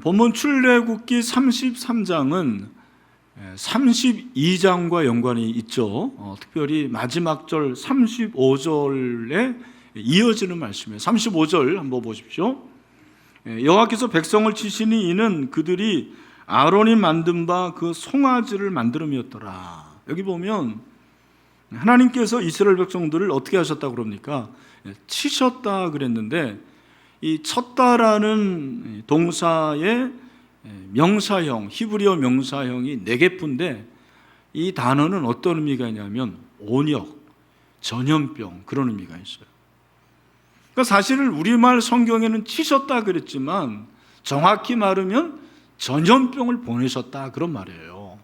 본문 출애굽기 33장은 32장과 연관이 있죠. 특별히 마지막 절 35절에 이어지는 말씀이에요. 35절 한번 보십시오. 여호와께서 백성을 치시니 이는 그들이 아론이 만든 바 그 송아지를 만들음이었더라. 여기 보면 하나님께서 이스라엘 백성들을 어떻게 하셨다고 그럽니까? 치셨다 그랬는데, 이 쳤다라는 동사의 명사형, 히브리어 명사형이 네개뿐인데 이 단어는 어떤 의미가 있냐면 온역, 전염병, 그런 의미가 있어요. 그러니까 사실은 우리말 성경에는 치셨다 그랬지만 정확히 말하면 전염병을 보내셨다, 그런 말이에요.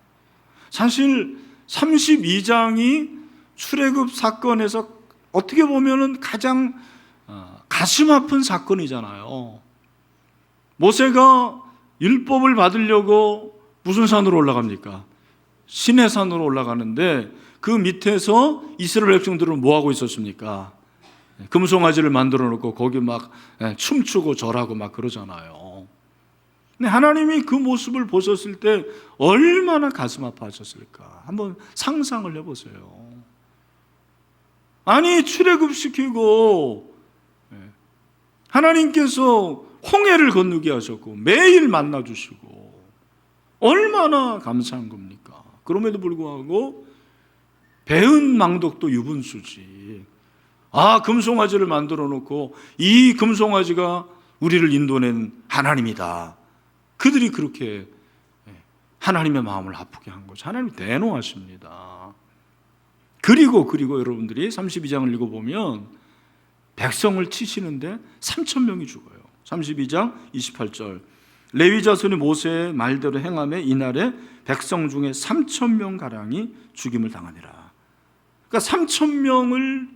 사실 32장이 출애굽 사건에서 어떻게 보면은 가장 가슴 아픈 사건이잖아요. 모세가 율법을 받으려고 무슨 산으로 올라갑니까? 시내산으로 올라가는데 그 밑에서 이스라엘 백성들은 뭐 하고 있었습니까? 금송아지를 만들어 놓고 거기 막 춤추고 절하고 막 그러잖아요. 근데 하나님이 그 모습을 보셨을 때 얼마나 가슴 아파하셨을까? 한번 상상을 해보세요. 아니, 출애굽시키고 하나님께서 홍해를 건너게 하셨고 매일 만나주시고 얼마나 감사한 겁니까? 그럼에도 불구하고 배은 망덕도 유분수지. 금송아지를 만들어 놓고 이 금송아지가 우리를 인도낸 하나님이다. 그들이 그렇게 하나님의 마음을 아프게 한 거죠. 하나님이 대노하십니다. 그리고 여러분들이 32장을 읽어보면 백성을 치시는데 3,000명이 죽어요. 32장 28절, 레위 자손이 모세의 말대로 행하며 이날에 백성 중에 3,000명가량이 죽임을 당하니라. 그러니까 3,000명을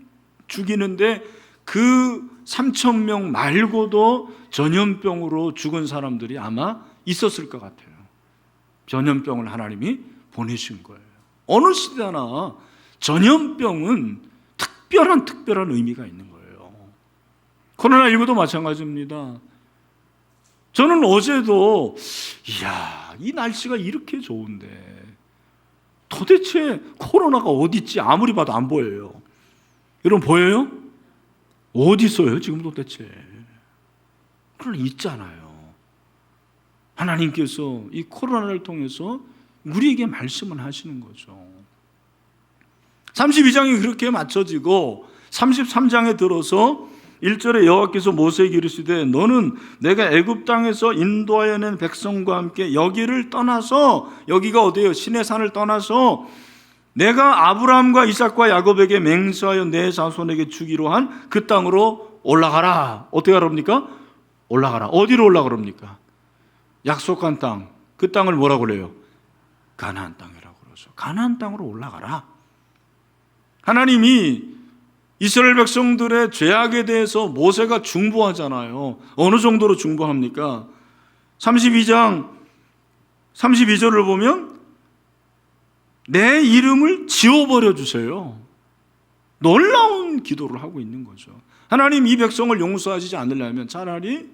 죽이는데 그 3,000명 말고도 전염병으로 죽은 사람들이 아마 있었을 것 같아요. 전염병을 하나님이 보내신 거예요. 어느 시대나 전염병은 특별한 의미가 있는 거예요. 코로나19도 마찬가지입니다. 저는 어제도 이 날씨가 이렇게 좋은데 도대체 코로나가 어디 있지? 아무리 봐도 안 보여요. 여러분 보여요? 어디 있어요 지금 도대체? 그러나 있잖아요. 하나님께서 이 코로나를 통해서 우리에게 말씀을 하시는 거죠. 32장이 그렇게 맞춰지고 33장에 들어서 1절에 여호와께서 모세에게 이르시되 너는 내가 애굽 땅에서 인도하여 낸 백성과 함께 여기를 떠나서, 여기가 어디예요? 시내산을 떠나서 내가 아브라함과 이삭과 야곱에게 맹세하여 내 자손에게 주기로 한 그 땅으로 올라가라. 어떻게 하랍니까? 올라가라. 어디로 올라가랍니까? 약속한 땅, 그 땅을 뭐라고 그래요? 가나안 땅이라고 그러죠. 가나안 땅으로 올라가라. 하나님이 이스라엘 백성들의 죄악에 대해서 모세가 중보하잖아요. 어느 정도로 중보합니까? 32장 32절을 보면 내 이름을 지워버려 주세요. 놀라운 기도를 하고 있는 거죠. 하나님, 이 백성을 용서하지 않으려면 차라리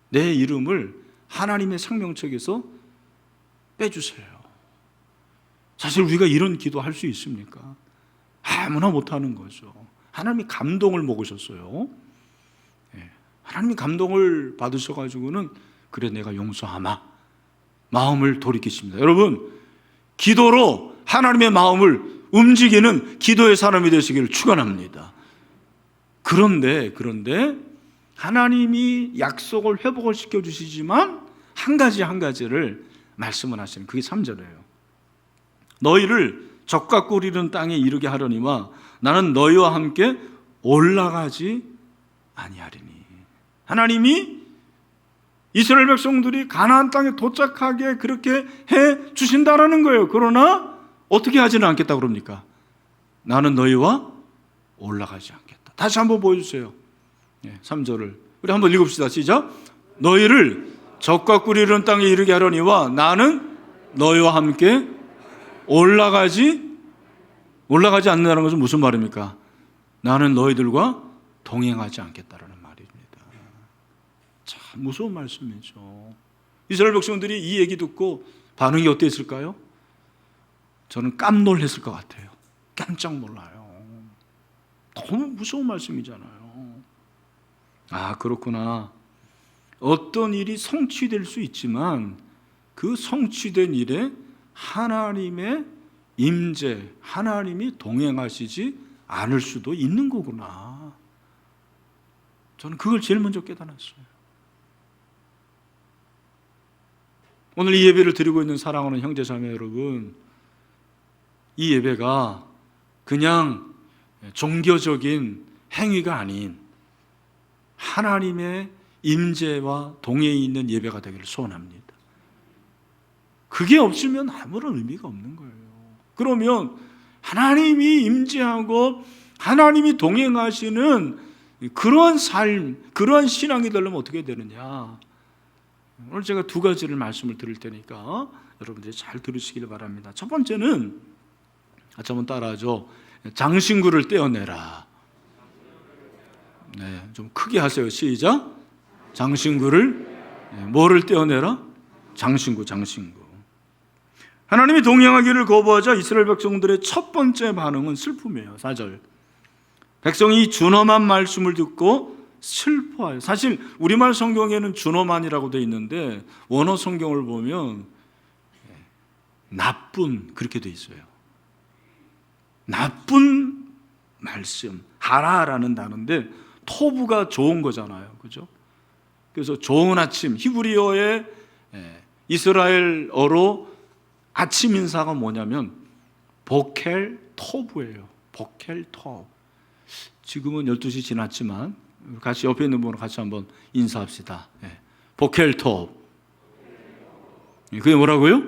내 이름을 하나님의 생명책에서 빼주세요. 사실 우리가 이런 기도할 수 있습니까? 아무나 못하는 거죠. 하나님이 감동을 먹으셨어요. 하나님이 감동을 받으셔가지고는 그래 내가 용서하마, 마음을 돌이키십니다. 여러분, 기도로 하나님의 마음을 움직이는 기도의 사람이 되시기를 축원합니다. 그런데 하나님이 약속을 회복을 시켜주시지만 한 가지를 말씀을 하시는, 그게 3절이에요. 너희를 적과 꿀이는 땅에 이르게 하려니와 나는 너희와 함께 올라가지 아니하리니. 하나님이 이스라엘 백성들이 가나안 땅에 도착하게 그렇게 해 주신다라는 거예요. 그러나 어떻게 하지는 않겠다 그럽니까? 나는 너희와 올라가지 않겠다. 다시 한번 보여주세요. 3절을 우리 한번 읽읍시다. 시작. 너희를 적과 꿀이는 땅에 이르게 하려니와 나는 너희와 함께 올라가지 않는다는 것은 무슨 말입니까? 나는 너희들과 동행하지 않겠다라는 말입니다. 자, 무서운 말씀이죠. 이스라엘 백성들이 이 얘기 듣고 반응이 어땠을까요? 저는 깜놀했을 것 같아요. 깜짝 놀라요. 너무 무서운 말씀이잖아요. 아, 그렇구나. 어떤 일이 성취될 수 있지만 그 성취된 일에 하나님의 임재, 하나님이 동행하시지 않을 수도 있는 거구나. 저는 그걸 제일 먼저 깨달았어요. 오늘 이 예배를 드리고 있는 사랑하는 형제자매 여러분, 이 예배가 그냥 종교적인 행위가 아닌 하나님의 임재와 동행이 있는 예배가 되기를 소원합니다. 그게 없으면 아무런 의미가 없는 거예요. 그러면 하나님이 임재하고 하나님이 동행하시는 그런 삶, 그런 신앙이 되려면 어떻게 되느냐. 오늘 제가 두 가지를 말씀을 드릴 테니까 여러분들이 잘 들으시길 바랍니다. 첫 번째는, 같이 한번 따라하죠. 장신구를 떼어내라. 네, 좀 크게 하세요. 시작. 장신구를, 뭐를 떼어내라? 장신구. 하나님이 동행하기를 거부하자 이스라엘 백성들의 첫 번째 반응은 슬픔이에요. 4절. 백성이 준엄한 말씀을 듣고 슬퍼해요. 사실 우리말 성경에는 준엄한이라고 되어 있는데 원어 성경을 보면 나쁜, 그렇게 되어 있어요. 나쁜 말씀, 하라라는 단어인데 토부가 좋은 거잖아요. 그죠? 그래서 좋은 아침, 히브리어의 이스라엘어로 아침 인사가 뭐냐면 보켈 토브예요. 보켈 토브. 지금은 12시 지났지만 같이 옆에 있는 분으로 같이 한번 인사합시다. 보켈 토브. 그게 뭐라고요?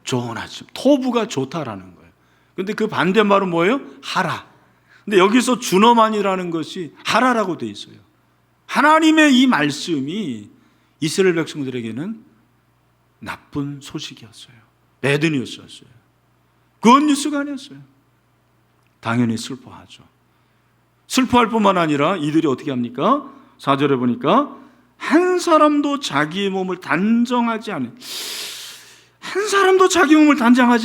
좋은 아침. 토브가 좋다라는 거예요. 근데 그 반대말은 뭐예요? 하라. 근데 여기서 준엄한이라는 것이 하라라고 되어 있어요. 하나님의 이 말씀이 이스라엘 백성들에게는 나쁜 소식이었어요. 배드뉴스였어요. 굿뉴스가 아니었어요. 당연히 슬퍼하죠. 슬퍼할 뿐만 아니라 이들이 어떻게 합니까? 4절에 보니까 한 사람도 자기의 몸을 단정하지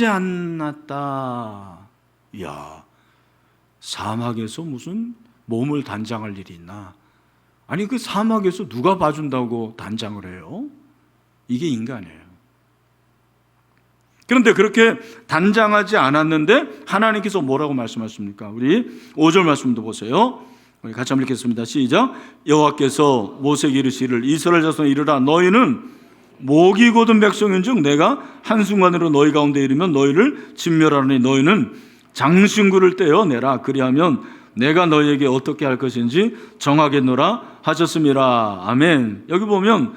않았다. 이야, 사막에서 무슨 몸을 단장할 일이 있나? 아니, 그 사막에서 누가 봐준다고 단장을 해요? 이게 인간이에요. 그런데 그렇게 단장하지 않았는데 하나님께서 뭐라고 말씀하십니까? 우리 5절 말씀도 보세요. 우리 같이 한번 읽겠습니다. 시작. 여호와께서 모세에게 이르시기를 이스라엘 자손에 이르라 너희는 목이 곧은 백성인즉 내가 한순간으로 너희 가운데 이르면 너희를 진멸하노니 너희는 장신구를 떼어내라. 그리하면 내가 너희에게 어떻게 할 것인지 정하겠노라 하셨습니다. 아멘. 여기 보면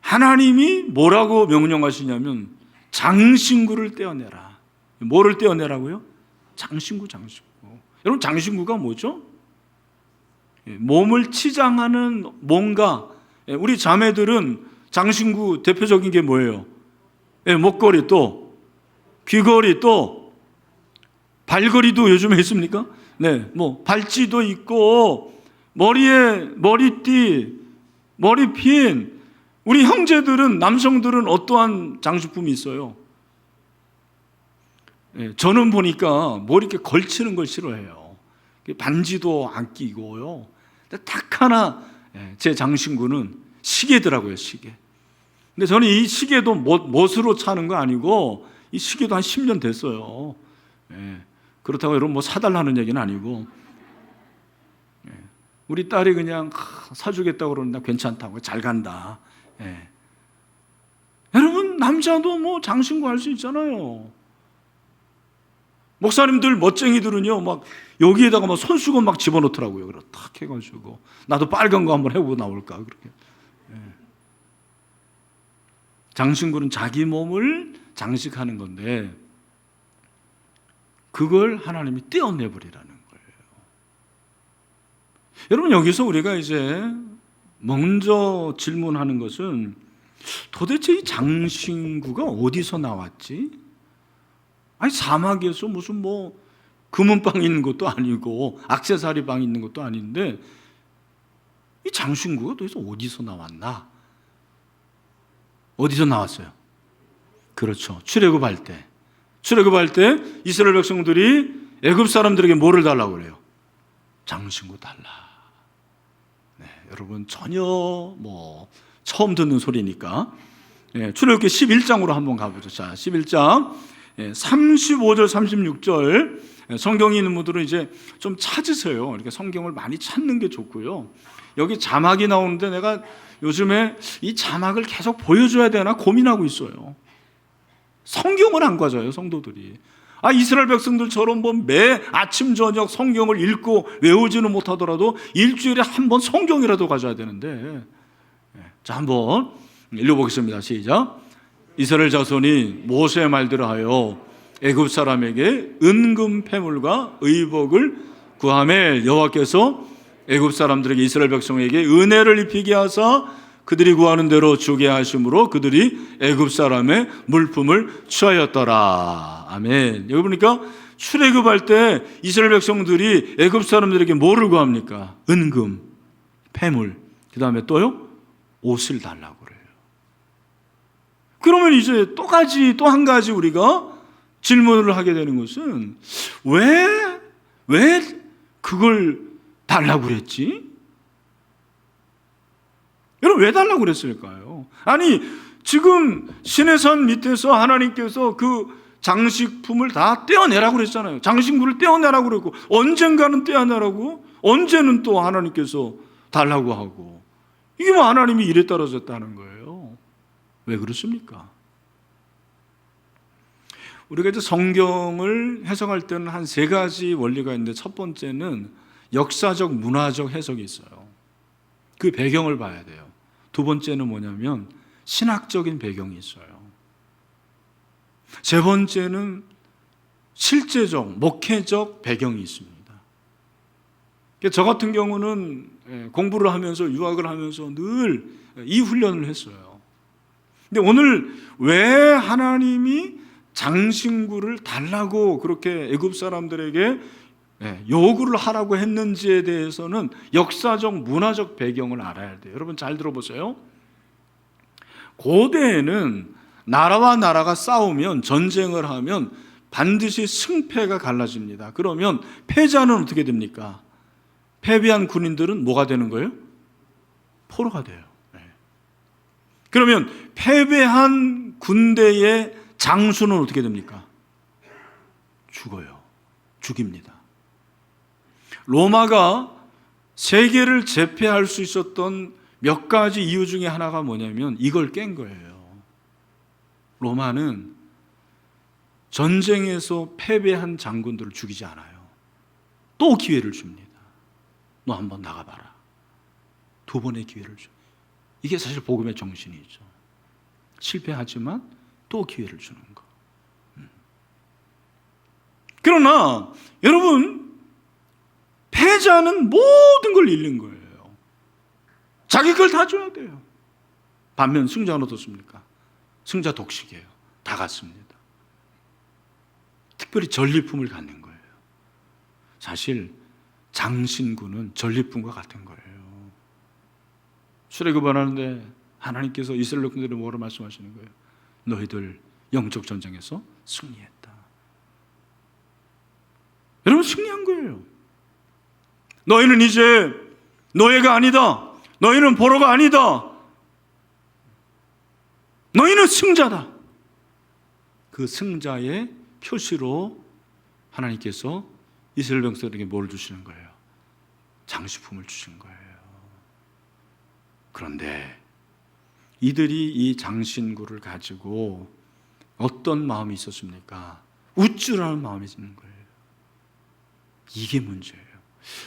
하나님이 뭐라고 명령하시냐면 장신구를 떼어내라. 뭐를 떼어내라고요? 장신구. 여러분, 장신구가 뭐죠? 몸을 치장하는 뭔가. 우리 자매들은 장신구 대표적인 게 뭐예요? 목걸이, 또 귀걸이, 또 발걸이도 요즘에 있습니까? 네, 뭐 발찌도 있고 머리에 머리띠, 머리핀. 우리 형제들은, 남성들은 어떠한 장식품이 있어요? 저는 보니까 머리 이렇게 걸치는 걸 싫어해요. 반지도 안 끼고요. 딱 하나 제 장신구는 시계더라고요, 시계. 근데 저는 이 시계도 못으로 차는 거 아니고 이 시계도 한 10년 됐어요. 그렇다고 여러분 뭐 사달라는 얘기는 아니고 우리 딸이 그냥 사주겠다고 그러는데 괜찮다고, 잘 간다. 여러분, 남자도 뭐 장신구 할 수 있잖아요. 목사님들 멋쟁이들은요 막 여기에다가 막 손수건 막 집어넣더라고요. 그래 탁 해가지고 나도 빨간 거 한번 해보고 나올까 그렇게. 장신구는 자기 몸을 장식하는 건데 그걸 하나님이 떼어내버리라는 거예요. 여러분, 여기서 우리가 이제 먼저 질문하는 것은 도대체 이 장신구가 어디서 나왔지? 아니, 사막에서 무슨 뭐 금은방 있는 것도 아니고 액세서리 방 있는 것도 아닌데 이 이 장신구가 도대체 어디서 나왔나? 어디서 나왔어요? 그렇죠. 출애굽할 때 이스라엘 백성들이 애굽 사람들에게 뭐를 달라고 그래요? 장신구 달라. 네, 여러분 전혀 처음 듣는 소리니까 출애굽기 11장으로 한번 가보죠. 자, 11장 35절 36절 성경이 있는 분들은 이제 좀 찾으세요. 이렇게 성경을 많이 찾는 게 좋고요. 여기 자막이 나오는데 내가 요즘에 이 자막을 계속 보여줘야 되나 고민하고 있어요. 성경을 안 가져요, 성도들이. 이스라엘 백성들처럼 매 아침 저녁 성경을 읽고 외우지는 못하더라도 일주일에 한 번 성경이라도 가져야 되는데. 자, 한번 읽어보겠습니다. 시작. 이스라엘 자손이 모세의 말대로 하여 애굽 사람에게 은금 패물과 의복을 구하매 여호와께서 애굽 사람들에게 이스라엘 백성에게 은혜를 입히게 하사 그들이 구하는 대로 주게 하심으로 그들이 애굽 사람의 물품을 취하였더라. 아멘. 여기 보니까 출애굽할 때 이스라엘 백성들이 애굽 사람들에게 뭐를 구합니까? 은금, 패물, 그 다음에 또요? 옷을 달라고 그래요. 그러면 이제 또 한 가지 우리가 질문을 하게 되는 것은 왜 그걸 달라고 그랬지? 여러분 왜 달라고 그랬을까요? 지금 시내산 밑에서 하나님께서 그 장식품을 다 떼어내라고 그랬잖아요. 장신구를 떼어내라고 그랬고 언젠가는 떼어내라고 언제는 또 하나님께서 달라고 하고 이게 하나님이 일에 떨어졌다는 거예요. 왜 그렇습니까? 우리가 이제 성경을 해석할 때는 한 세 가지 원리가 있는데 첫 번째는 역사적 문화적 해석이 있어요. 그 배경을 봐야 돼요. 두 번째는 뭐냐면 신학적인 배경이 있어요. 세 번째는 실제적, 목회적 배경이 있습니다. 저 같은 경우는 공부를 하면서 유학을 하면서 늘 이 훈련을 했어요. 근데 오늘 왜 하나님이 장신구를 달라고 그렇게 애굽 사람들에게 요구를 하라고 했는지에 대해서는 역사적, 문화적 배경을 알아야 돼요. 여러분 잘 들어보세요. 고대에는 나라와 나라가 싸우면 전쟁을 하면 반드시 승패가 갈라집니다. 그러면 패자는 어떻게 됩니까? 패배한 군인들은 뭐가 되는 거예요? 포로가 돼요. 그러면 패배한 군대의 장수는 어떻게 됩니까? 죽어요. 죽입니다. 로마가 세계를 제패할 수 있었던 몇 가지 이유 중에 하나가 뭐냐면 이걸 깬 거예요. 로마는 전쟁에서 패배한 장군들을 죽이지 않아요. 또 기회를 줍니다. 너 한번 나가봐라. 두 번의 기회를 줘. 이게 사실 복음의 정신이죠. 실패하지만 또 기회를 주는 거. 그러나 여러분 패자는 모든 걸 잃는 거예요. 자기 걸 다 줘야 돼요. 반면 승자는 어떻습니까? 승자 독식이에요. 다 갖습니다. 특별히 전리품을 갖는 거예요. 사실 장신구는 전리품과 같은 거예요. 출애굽을 하는데 하나님께서 이스라엘 백성들에게 뭐로 말씀하시는 거예요? 너희들 영적 전쟁에서 승리했다. 여러분 승리한 거예요. 너희는 이제 노예가 아니다. 너희는 포로가 아니다. 너희는 승자다. 그 승자의 표시로 하나님께서 이스라엘 백성들에게 뭘 주시는 거예요? 장식품을 주신 거예요. 그런데 이들이 이 장신구를 가지고 어떤 마음이 있었습니까? 우쭐하는 마음이 있는 거예요. 이게 문제예요.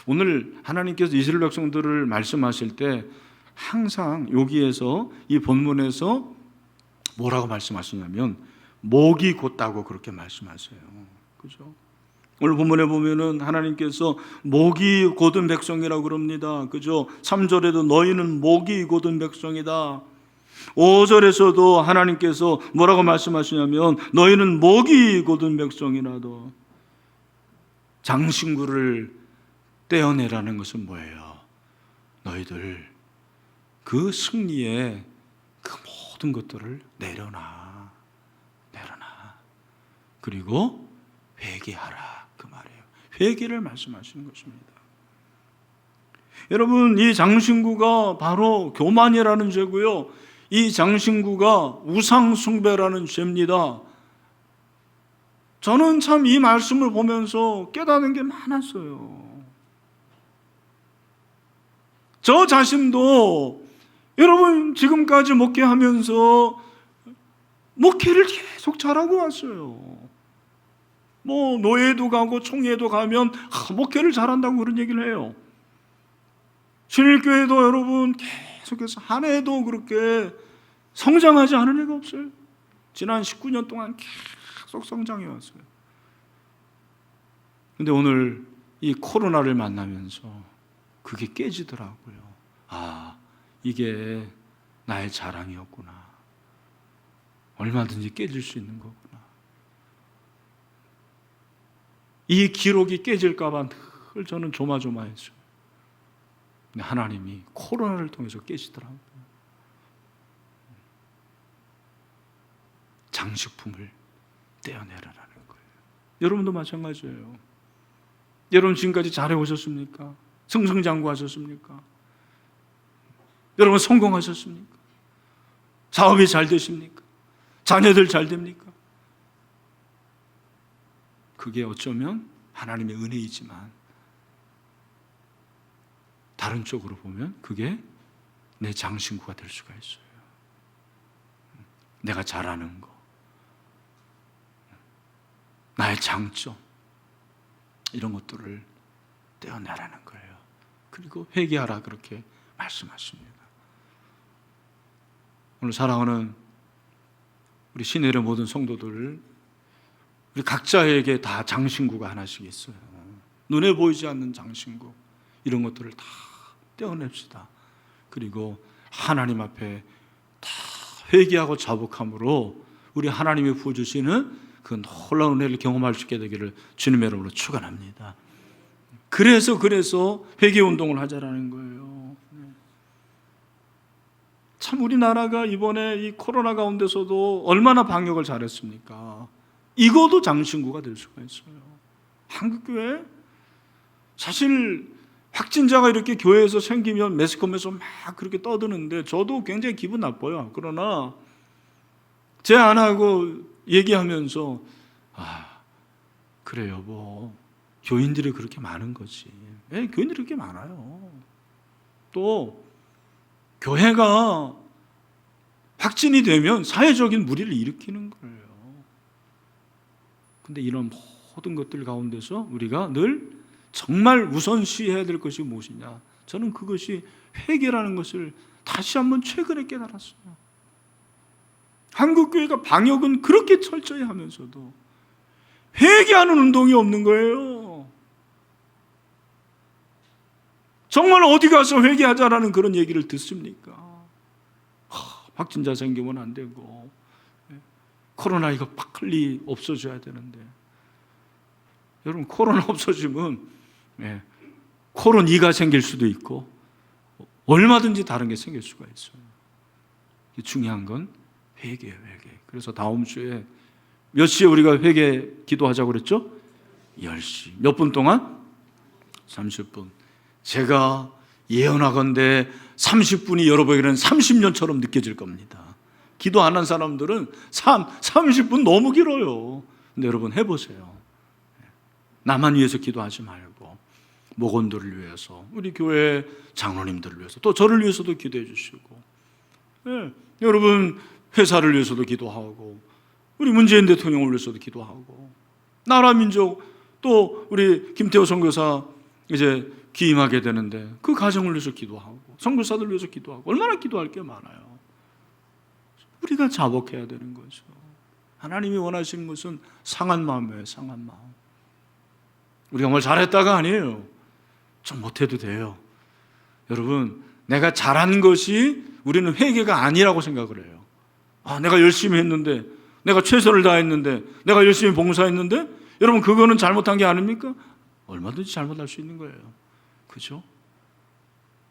오늘 하나님께서 이스라엘 백성들을 말씀하실 때 항상 여기에서 이 본문에서 뭐라고 말씀하시냐면 목이 곧다고 그렇게 말씀하세요. 그죠? 오늘 본문에 보면은 하나님께서 목이 곧은 백성이라고 그럽니다. 그죠? 3절에도 너희는 목이 곧은 백성이다. 5절에서도 하나님께서 뭐라고 말씀하시냐면 너희는 목이 곧은 백성이라도. 장신구를 떼어내라는 것은 뭐예요? 너희들 그 승리에 그 모든 것들을 내려놔. 그리고 회개하라, 그 말이에요. 회개를 말씀하시는 것입니다. 여러분, 이 장신구가 바로 교만이라는 죄고요, 이 장신구가 우상 숭배라는 죄입니다. 저는 참 이 말씀을 보면서 깨닫는 게 많았어요. 저 자신도 여러분 지금까지 목회하면서 목회를 계속 잘하고 왔어요. 뭐 노예도 가고 총회도 가면 목회를 잘한다고 그런 얘기를 해요. 신일교회도 여러분 계속해서 한 해도 그렇게 성장하지 않은 해가 없어요. 지난 19년 동안 계속 성장해 왔어요. 근데 오늘 이 코로나를 만나면서 그게 깨지더라고요. 아, 이게 나의 자랑이었구나. 얼마든지 깨질 수 있는 거구나. 이 기록이 깨질까 봐 늘 저는 조마조마했어요. 근데 하나님이 코로나를 통해서 깨지더라고요. 장식품을 떼어내라라는 거예요. 여러분도 마찬가지예요. 여러분 지금까지 잘해오셨습니까? 승승장구하셨습니까? 여러분 성공하셨습니까? 사업이 잘 되십니까? 자녀들 잘 됩니까? 그게 어쩌면 하나님의 은혜이지만 다른 쪽으로 보면 그게 내 장신구가 될 수가 있어요. 내가 잘하는 거, 나의 장점, 이런 것들을 떼어내라는 거예요. 그리고 회개하라, 그렇게 말씀하십니다. 오늘 사랑하는 우리 시내의 모든 성도들, 우리 각자에게 다 장신구가 하나씩 있어요. 눈에 보이지 않는 장신구, 이런 것들을 다 떼어냅시다. 그리고 하나님 앞에 다 회개하고 자복함으로 우리 하나님이 부어주시는 그 놀라운 은혜를 경험할 수 있게 되기를 주님의 이름으로 축원합니다. 그래서 회개 운동을 하자라는 거예요. 참 우리나라가 이번에 이 코로나 가운데서도 얼마나 방역을 잘했습니까? 이것도 장신구가 될 수가 있어요. 한국교회 사실 확진자가 이렇게 교회에서 생기면 매스컴에서 막 그렇게 떠드는데 저도 굉장히 기분 나빠요. 그러나 제 안 하고 얘기하면서 그래 여보, 교인들이 그렇게 많은 거지. 교인들이 그렇게 많아요. 또 교회가 확진이 되면 사회적인 무리를 일으키는 거예요. 근데 이런 모든 것들 가운데서 우리가 늘 정말 우선시해야 될 것이 무엇이냐? 저는 그것이 회개라는 것을 다시 한번 최근에 깨달았어요. 한국교회가 방역은 그렇게 철저히 하면서도 회개하는 운동이 없는 거예요. 정말 어디 가서 회개하자라는 그런 얘기를 듣습니까? 확진자 생기면 안 되고 코로나 이거 빨리 없어져야 되는데, 여러분 코로나 없어지면 코로나2가 생길 수도 있고 얼마든지 다른 게 생길 수가 있어요. 중요한 건 회개예요, 회개. 그래서 다음 주에 몇 시에 우리가 회개 기도하자고 그랬죠? 10시. 몇 분 동안? 30분. 제가 예언하건대 30분이 여러분에게는 30년처럼 느껴질 겁니다. 기도 안 한 사람들은 30분 너무 길어요. 근데 여러분 해보세요. 나만 위해서 기도하지 말고 목원들을 위해서, 우리 교회 장로님들을 위해서, 또 저를 위해서도 기도해 주시고, 여러분 회사를 위해서도 기도하고, 우리 문재인 대통령을 위해서도 기도하고, 나라 민족, 또 우리 김태호 선교사 이제 기임하게 되는데 그 가정을 위해서 기도하고, 선교사들 위해서 기도하고, 얼마나 기도할 게 많아요. 우리가 자복해야 되는 거죠. 하나님이 원하시는 것은 상한 마음이에요, 상한 마음. 우리가 뭘 잘했다가 아니에요. 좀 못해도 돼요. 여러분, 내가 잘한 것이 우리는 회개가 아니라고 생각을 해요. 내가 열심히 했는데, 내가 최선을 다했는데, 내가 열심히 봉사했는데, 여러분 그거는 잘못한 게 아닙니까? 얼마든지 잘못할 수 있는 거예요. 그죠?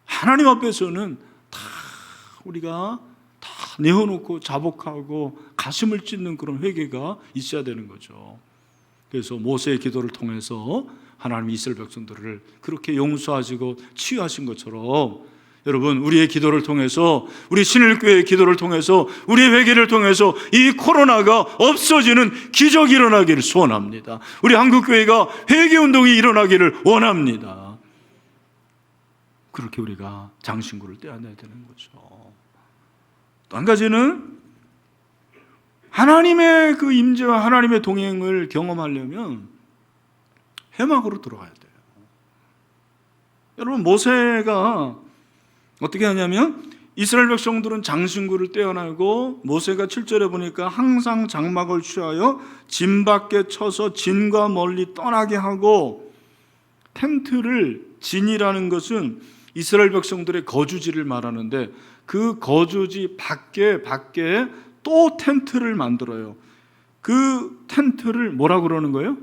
하나님 앞에서는 다 우리가 다 내어놓고 자복하고 가슴을 찢는 그런 회개가 있어야 되는 거죠. 그래서 모세의 기도를 통해서 하나님이 이스라엘 백성들을 그렇게 용서하시고 치유하신 것처럼 여러분, 우리의 기도를 통해서, 우리 신일교회의 기도를 통해서, 우리의 회개를 통해서 이 코로나가 없어지는 기적이 일어나기를 소원합니다. 우리 한국교회가 회개운동이 일어나기를 원합니다. 그렇게 우리가 장신구를 떼어내야 되는 거죠. 또 한 가지는 하나님의 그 임재와 하나님의 동행을 경험하려면 회막으로 들어가야 돼요. 여러분, 모세가 어떻게 하냐면 이스라엘 백성들은 장신구를 떼어내고 모세가 7절에 보니까 항상 장막을 취하여 진 밖에 쳐서 진과 멀리 떠나게 하고, 텐트를, 진이라는 것은 이스라엘 백성들의 거주지를 말하는데 그 거주지 밖에 또 텐트를 만들어요. 그 텐트를 뭐라고 그러는 거예요?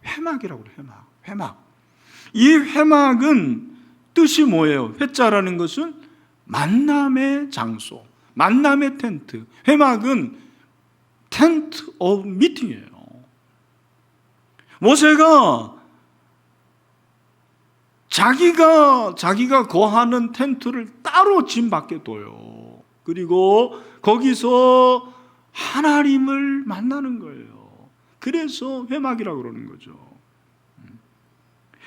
회막이라고 그래요. 회막. 이 회막은 뜻이 뭐예요? 회자라는 것은 만남의 장소, 만남의 텐트. 회막은 텐트 오브 미팅이에요. 모세가 자기가 거하는 텐트를 따로 진 밖에 둬요. 그리고 거기서 하나님을 만나는 거예요. 그래서 회막이라고 그러는 거죠.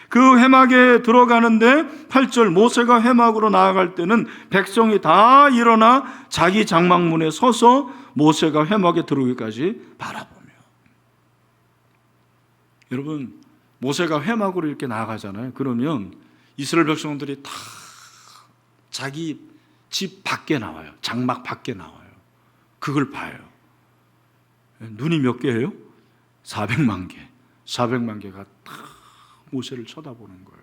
그 회막에 들어가는데 8절, 모세가 회막으로 나아갈 때는 백성이 다 일어나 자기 장막문에 서서 모세가 회막에 들어오기까지 바라보며. 여러분, 모세가 회막으로 이렇게 나아가잖아요. 그러면 이스라엘 백성들이 다 자기 집 밖에 나와요. 장막 밖에 나와요. 그걸 봐요. 눈이 몇 개예요? 400만 개. 400만 개가 다 모세를 쳐다보는 거예요.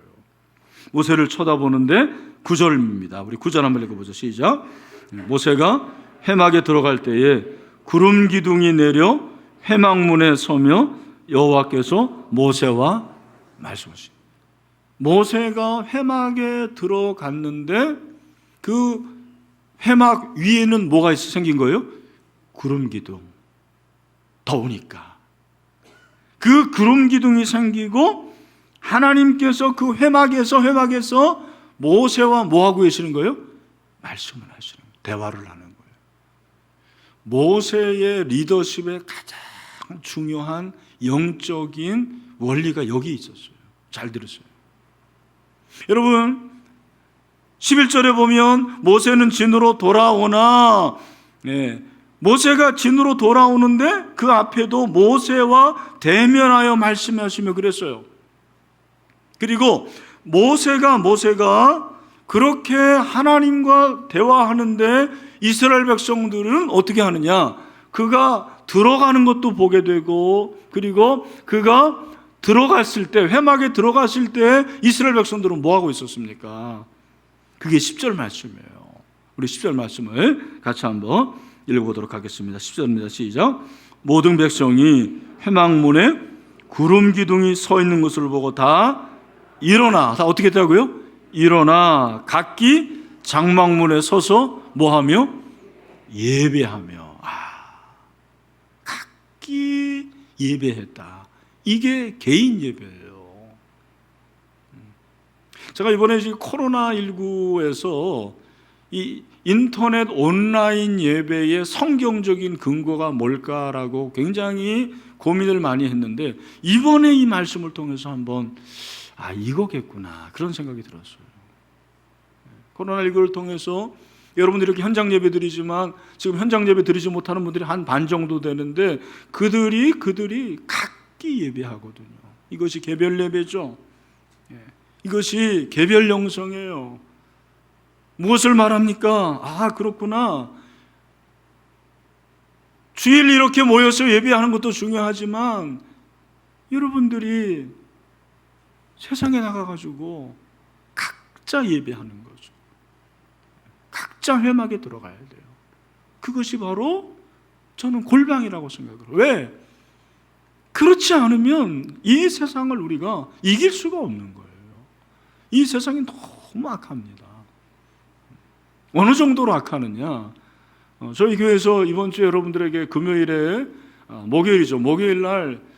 모세를 쳐다보는데 9절입니다. 우리 9절 한번 읽어보죠. 시작. 모세가 회막에 들어갈 때에 구름 기둥이 내려 회막문에 서며 여호와께서 모세와 말씀하신. 모세가 회막에 들어갔는데 그 회막 위에는 뭐가 생긴 거예요? 구름 기둥. 더우니까. 그 구름 기둥이 생기고 하나님께서 그 회막에서 모세와 뭐 하고 계시는 거예요? 말씀을 하시는 거예요. 대화를 하는 거예요. 모세의 리더십의 가장 중요한 영적인 원리가 여기 있었어요. 잘 들으세요. 여러분, 11절에 보면 모세는 진으로 돌아오나, 모세가 진으로 돌아오는데 그 앞에도 모세와 대면하여 말씀하시며 그랬어요. 그리고 모세가 그렇게 하나님과 대화하는데 이스라엘 백성들은 어떻게 하느냐? 그가 들어가는 것도 보게 되고, 그리고 그가 들어갔을 때, 회막에 들어갔을 때 이스라엘 백성들은 뭐 하고 있었습니까? 그게 10절 말씀이에요. 우리 10절 말씀을 같이 한번 읽어보도록 하겠습니다. 10절입니다. 시작. 모든 백성이 회막문에 구름 기둥이 서 있는 것을 보고 다 어떻게 했다고요? 일어나 각기 장막문에 서서 뭐하며? 예배하며. 각기 예배했다. 이게 개인 예배예요. 제가 이번에 지금 코로나19에서 이 인터넷 온라인 예배의 성경적인 근거가 뭘까라고 굉장히 고민을 많이 했는데, 이번에 이 말씀을 통해서 한번 이거겠구나, 그런 생각이 들었어요. 코로나19를 통해서 여러분들이 이렇게 현장 예배 드리지만 지금 현장 예배 드리지 못하는 분들이 한 반 정도 되는데 그들이 각기 예배하거든요. 이것이 개별 예배죠. 이것이 개별 영성이에요. 무엇을 말합니까? 그렇구나. 주일 이렇게 모여서 예배하는 것도 중요하지만 여러분들이 세상에 나가가지고 각자 예배하는 거죠. 각자 회막에 들어가야 돼요. 그것이 바로 저는 골방이라고 생각을 해요. 왜? 그렇지 않으면 이 세상을 우리가 이길 수가 없는 거예요. 이 세상이 너무 악합니다. 어느 정도로 악하느냐? 저희 교회에서 이번 주에 여러분들에게 금요일에 목요일이죠. 목요일 날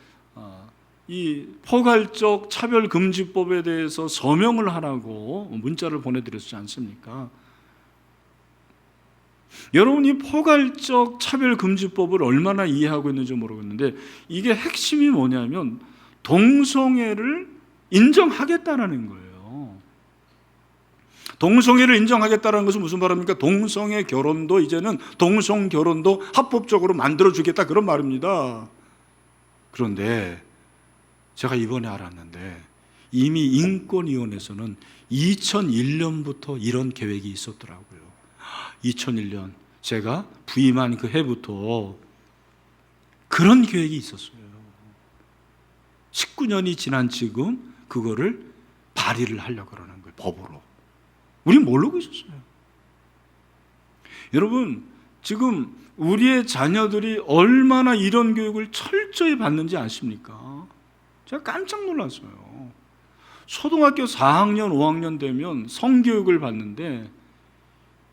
이 포괄적 차별금지법에 대해서 서명을 하라고 문자를 보내드렸지 않습니까? 여러분이 포괄적 차별금지법을 얼마나 이해하고 있는지 모르겠는데 이게 핵심이 뭐냐면 동성애를 인정하겠다라는 거예요. 동성애를 인정하겠다는 것은 무슨 말입니까? 동성애 결혼도 이제는 동성 결혼도 합법적으로 만들어주겠다 그런 말입니다. 그런데 제가 이번에 알았는데 이미 인권위원회에서는 2001년부터 이런 계획이 있었더라고요. 2001년 제가 부임한 그 해부터 그런 계획이 있었어요. 19년이 지난 지금 그거를 발의를 하려고 그러는 거예요. 법으로. 우린 모르고 있었어요. 여러분 지금 우리의 자녀들이 얼마나 이런 교육을 철저히 받는지 아십니까? 제가 깜짝 놀랐어요. 초등학교 4학년, 5학년 되면 성교육을 받는데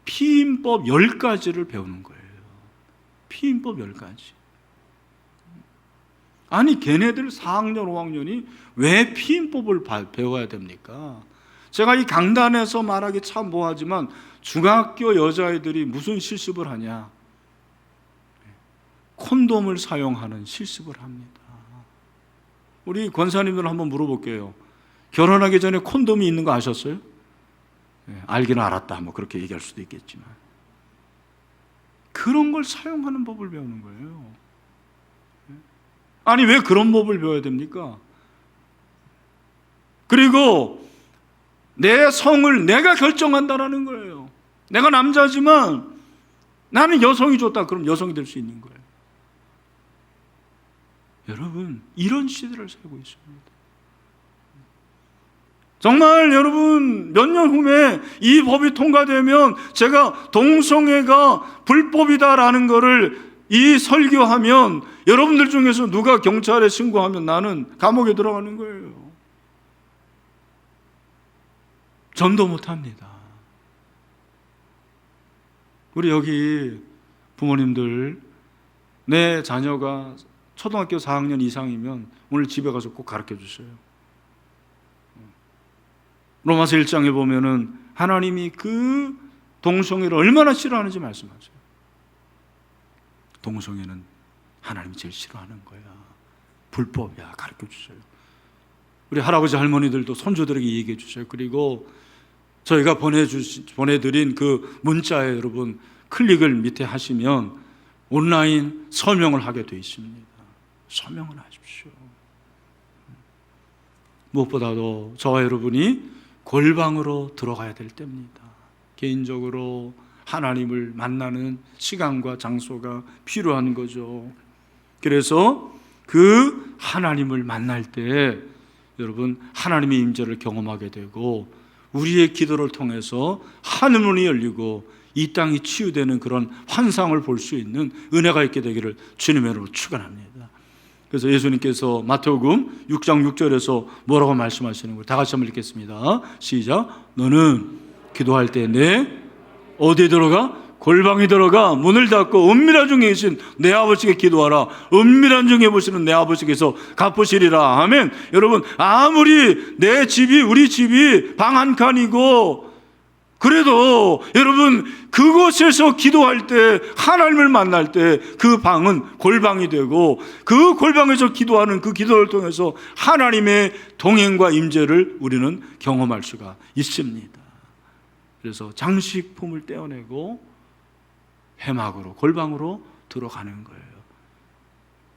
피임법 10가지를 배우는 거예요. 피임법 10가지. 아니 걔네들 4학년, 5학년이 왜 피임법을 배워야 됩니까? 제가 이 강단에서 말하기 참 뭐하지만 중학교 여자애들이 무슨 실습을 하냐? 콘돔을 사용하는 실습을 합니다. 우리 권사님들 한번 물어볼게요. 결혼하기 전에 콘돔이 있는 거 아셨어요? 알기는 알았다 뭐 그렇게 얘기할 수도 있겠지만 그런 걸 사용하는 법을 배우는 거예요. 아니 왜 그런 법을 배워야 됩니까? 그리고 내 성을 내가 결정한다라는 거예요. 내가 남자지만 나는 여성이 좋다 그럼 여성이 될 수 있는 거예요. 여러분 이런 시대를 살고 있습니다. 정말 여러분 몇 년 후에 이 법이 통과되면 제가 동성애가 불법이다라는 것을 이 설교하면 여러분들 중에서 누가 경찰에 신고하면 나는 감옥에 들어가는 거예요. 전도 못합니다. 우리 여기 부모님들 내 자녀가 초등학교 4학년 이상이면 오늘 집에 가서 꼭 가르쳐 주세요. 로마서 1장에 보면은 하나님이 그 동성애를 얼마나 싫어하는지 말씀하세요. 동성애는 하나님이 제일 싫어하는 거야. 불법이야. 가르쳐 주세요. 우리 할아버지 할머니들도 손주들에게 얘기해 주세요. 그리고 저희가 보내드린 그 문자에 여러분 클릭을 밑에 하시면 온라인 서명을 하게 되어 있습니다. 서명을 하십시오. 무엇보다도 저와 여러분이 골방으로 들어가야 될 때입니다. 개인적으로 하나님을 만나는 시간과 장소가 필요한 거죠. 그래서 그 하나님을 만날 때 여러분 하나님의 임재를 경험하게 되고 우리의 기도를 통해서 하늘문이 열리고 이 땅이 치유되는 그런 환상을 볼 수 있는 은혜가 있게 되기를 주님의 이름으로 축원합니다. 그래서 예수님께서 마태복음 6장 6절에서 뭐라고 말씀하시는 거예요? 다 같이 한번 읽겠습니다. 시작. 너는 기도할 때 내 어디에 들어가? 골방에 들어가 문을 닫고 은밀한 중에 계신 내 아버지께 기도하라. 은밀한 중에 보시는 내 아버지께서 갚으시리라. 아멘. 여러분 아무리 내 집이 우리 집이 방 한 칸이고 그래도 여러분 그곳에서 기도할 때 하나님을 만날 때 그 방은 골방이 되고 그 골방에서 기도하는 그 기도를 통해서 하나님의 동행과 임재를 우리는 경험할 수가 있습니다. 그래서 장식품을 떼어내고 회막으로 골방으로 들어가는 거예요.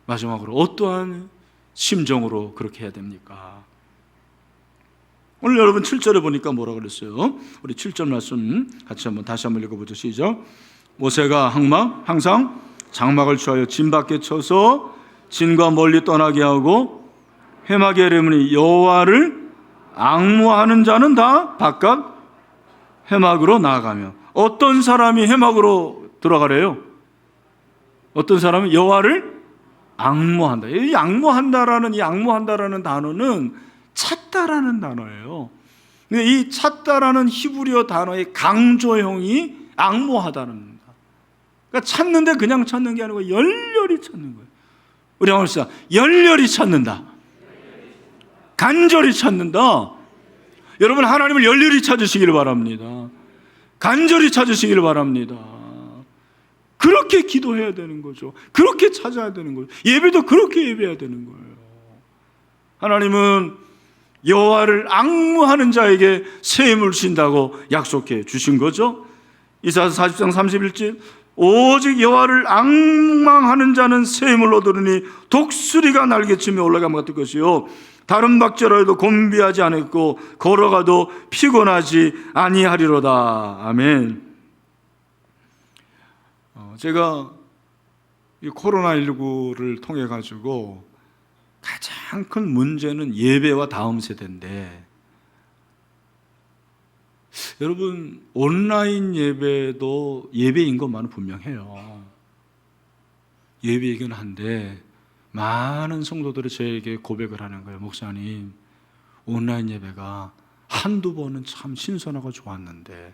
마지막으로 어떠한 심정으로 그렇게 해야 됩니까? 오늘 여러분 7절에 보니까 뭐라고 그랬어요? 우리 7절 말씀 같이 다시 한번 읽어보죠. 시작. 모세가 항상 장막을 취하여 진 밖에 쳐서 진과 멀리 떠나게 하고 회막의 이름은 여호와를 앙무하는 자는 다 바깥 회막으로 나아가며. 어떤 사람이 회막으로 들어가래요? 어떤 사람은 여호와를 앙무한다. 이 앙무한다라는 단어는 찾다라는 단어예요. 근데 이 찾다라는 히브리어 단어의 강조형이 앙모하다는 겁니다. 그러니까 찾는데 그냥 찾는 게 아니고 열렬히 찾는 거예요. 우리 한번 합시다. 열렬히 찾는다. 간절히 찾는다. 여러분, 하나님을 열렬히 찾으시기를 바랍니다. 간절히 찾으시기를 바랍니다. 그렇게 기도해야 되는 거죠. 그렇게 찾아야 되는 거죠. 예배도 그렇게 예배해야 되는 거예요. 하나님은 여호와를 앙무하는 자에게 새 힘을 주신다고 약속해 주신 거죠. 이사야서 40장 31절, 오직 여호와를 앙망하는 자는 새 힘을 얻으리니 독수리가 날개치며 올라감 같을 것이요 다른 박제라도 곤비하지 않았고 걸어가도 피곤하지 아니하리로다. 아멘. 제가 이 코로나19를 통해 가지고 가장 큰 문제는 예배와 다음 세대인데, 여러분 온라인 예배도 예배인 것만은 분명해요. 예배이긴 한데 많은 성도들이 저에게 고백을 하는 거예요. 목사님, 온라인 예배가 한두 번은 참 신선하고 좋았는데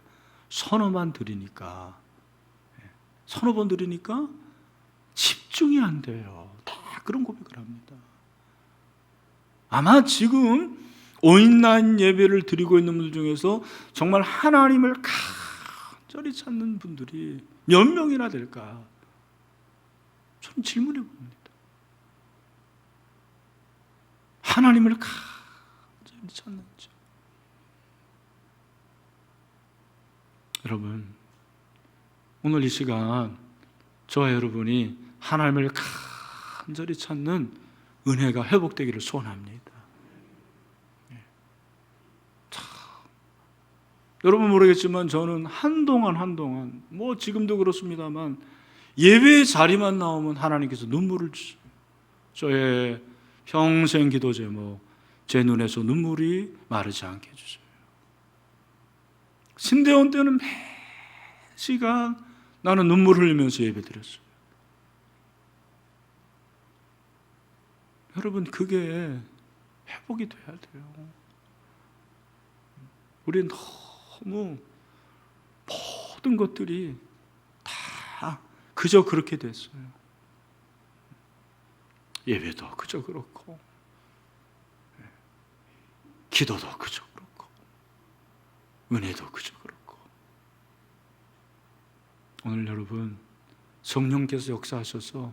서너 번 드리니까 집중이 안 돼요. 다 그런 고백을 합니다. 아마 지금 온라인 예배를 드리고 있는 분들 중에서 정말 하나님을 간절히 찾는 분들이 몇 명이나 될까? 저는 질문해 봅니다. 하나님을 간절히 찾는지. 여러분, 오늘 이 시간 저와 여러분이 하나님을 간절히 찾는 은혜가 회복되기를 소원합니다. 여러분 모르겠지만 저는 한동안 뭐 지금도 그렇습니다만 예배 자리만 나오면 하나님께서 눈물을 주셔요. 저의 평생 기도 제목, 제 눈에서 눈물이 마르지 않게 해주셔요. 신대원 때는 매 시간 나는 눈물 흘리면서 예배 드렸어요. 여러분, 그게 회복이 돼야 돼요. 우리는 너무 모든 것들이 다 그저 그렇게 됐어요. 예배도 그저 그렇고, 기도도 그저 그렇고, 은혜도 그저 그렇고. 오늘 여러분, 성령께서 역사하셔서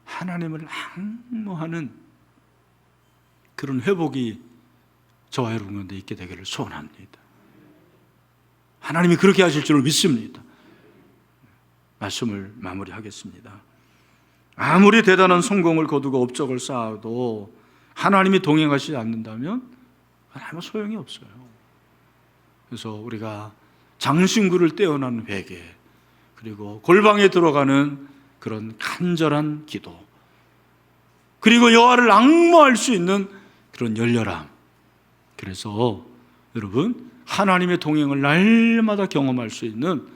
하나님을 앙모하는 그런 회복이 저와 여러분 가운데 있게 되기를 소원합니다. 하나님이 그렇게 하실 줄을 믿습니다. 말씀을 마무리하겠습니다. 아무리 대단한 성공을 거두고 업적을 쌓아도 하나님이 동행하시지 않는다면 아무 소용이 없어요. 그래서 우리가 장신구를 떼어나는 회개, 그리고 골방에 들어가는 그런 간절한 기도, 그리고 여호와를 앙모할 수 있는 그런 열렬함. 그래서 여러분, 하나님의 동행을 날마다 경험할 수 있는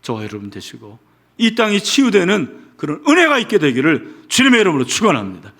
저와 여러분 되시고 이 땅이 치유되는 그런 은혜가 있게 되기를 주님의 이름으로 축원합니다.